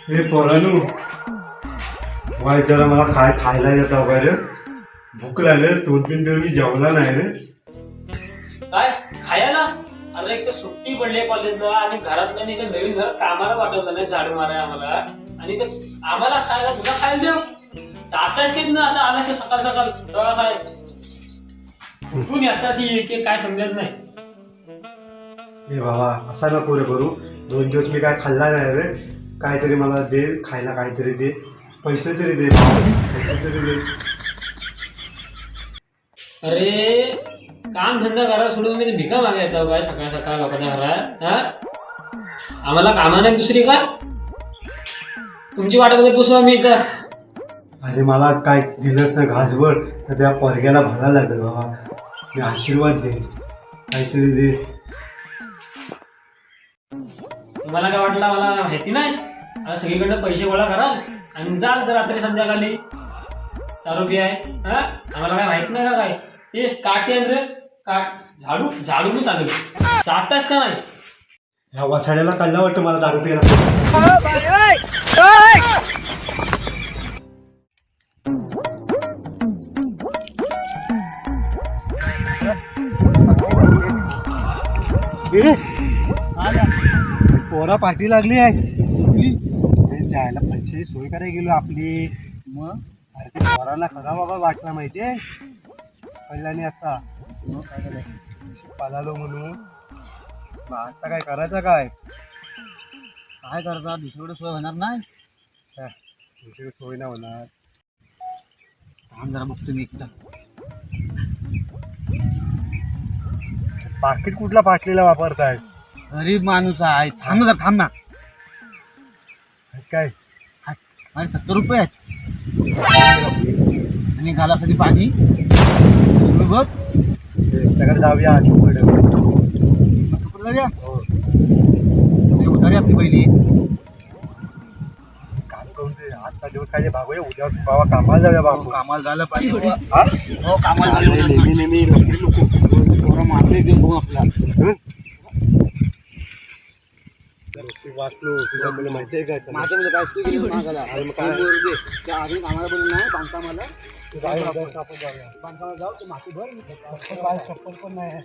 हे पोरानू वाय जरा मला खायला येता वगैरे भूक लागले 2-3 दिवस मी जेवला नाही रे. काय खायला? अरे एक तर सुट्टी पडली कॉलेजला आणि घरातलं नाही तर नवीन घरात कामाला पाठवलं नाही झाडू माराय आम्हाला आणि तर आम्हाला खायला तुला खायला देऊ जाताच की ना आता आलाय सकाळ सकाळ सगळा खाय कुठून येतात ही काय समजत नाही. हे बाबा असा नको रे करू. 2 दिवस मी काय खाल्ला नाही रे. काहीतरी मला दे खायला, काहीतरी दे, पैसे तरी दे, पैसे तरी दे. अरे काम धंदा करा सोडून मी भिका मागायचा बाय सकाळ सकाळ लोकांच्या घरात. हा आम्हाला कामा नाही दुसरी का? तुमची वाट बघत बसू आम्ही इथं. अरे मला काय दिलंच ना घासभर तर त्या पोरग्याला भरायला लागेल बाबा. मी आशीर्वाद दे, काहीतरी दे. तुम्हाला काय वाटलं मला माहिती नाही? आता सगळीकडनं पैसे गोळा कराल आणि जाल तर रात्री संध्याकाळी दारू आहे. हा आम्हाला काय माहित नाही का काय ते काटे रे काट झाडू झाडू मी चालू जाताच का नाही? ह्या वसाड्याला कल्ला वाटतं मला दारू प्यायला. पोरा पाठी लागली आहे. जायला पैसे सोय करायला गेलो आपली. मग अरे ते पोराला खरा बाबा वाटला माहितीये पहिल्याने असा पालालो म्हणून. मग आता काय करायचं काय करता दुसरीकडे सोय होणार नाही. दुसरी सोय नाही होणार. थांब जरा बघतो मी एकदा. पाकिट कुठला पाटलेला वापरताय? गरीब माणूस आहे. थांब ना थांब ना. काय माझे 70 रुपये आहेत आणि गालासाठी पाणी बघ. सगळं जाऊया पुढे. जाऊया उधारी आपली पहिली. काम करून ते आजचा दिवस काय भागूया. उद्या बाबा कामाला जाऊया. बाबा कामाला झालं पाहिजे. हो कामाला नेहमी मारले बघ आपला वाचलो तुला मला माहिती आहे काय माझ्यामध्ये काय मागायला अजून कामाला पण नाही बांधकामाला बांधकामाला जाऊ. ते माती भर काय चप्पल पण नाही.